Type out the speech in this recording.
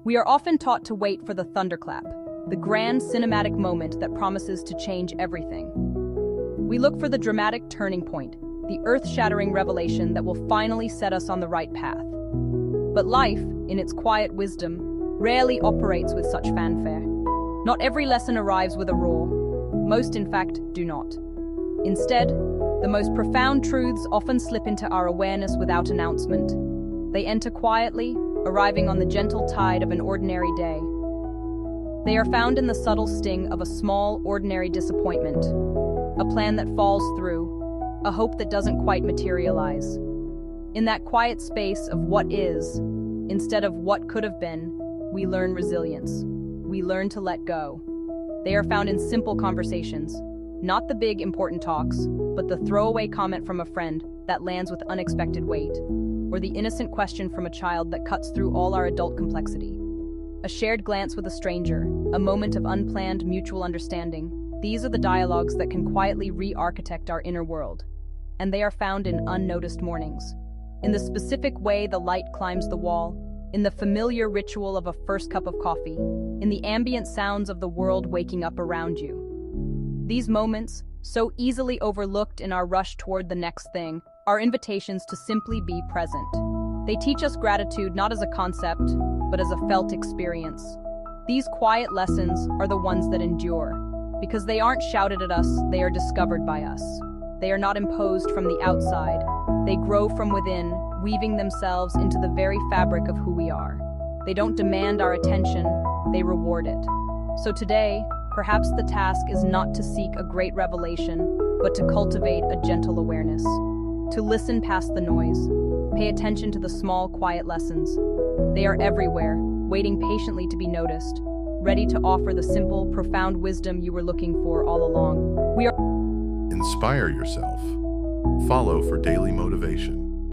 We are often taught to wait for the thunderclap, the grand cinematic moment that promises to change everything. We look for the dramatic turning point, the earth-shattering revelation that will finally set us on the right path. But life, in its quiet wisdom, rarely operates with such fanfare. Not every lesson arrives with a roar. Most, in fact, do not. Instead, the most profound truths often slip into our awareness without announcement. They enter quietly, arriving on the gentle tide of an ordinary day. They are found in the subtle sting of a small, ordinary disappointment, a plan that falls through, a hope that doesn't quite materialize. In that quiet space of what is, instead of what could have been, we learn resilience. We learn to let go. They are found in simple conversations, not the big, important talks, but the throwaway comment from a friend that lands with unexpected weight, or the innocent question from a child that cuts through all our adult complexity. A shared glance with a stranger, a moment of unplanned mutual understanding. These are the dialogues that can quietly re-architect our inner world. And they are found in unnoticed mornings. In the specific way the light climbs the wall, in the familiar ritual of a first cup of coffee, in the ambient sounds of the world waking up around you. These moments, so easily overlooked in our rush toward the next thing, are invitations to simply be present. They teach us gratitude not as a concept, but as a felt experience. These quiet lessons are the ones that endure, because they aren't shouted at us, they are discovered by us. They are not imposed from the outside. They grow from within, weaving themselves into the very fabric of who we are. They don't demand our attention, they reward it. So today, perhaps the task is not to seek a great revelation, but to cultivate a gentle awareness. To listen past the noise. Pay attention to the small, quiet lessons. They are everywhere, waiting patiently to be noticed, ready to offer the simple, profound wisdom you were looking for all along. Inspire yourself. Follow for daily motivation.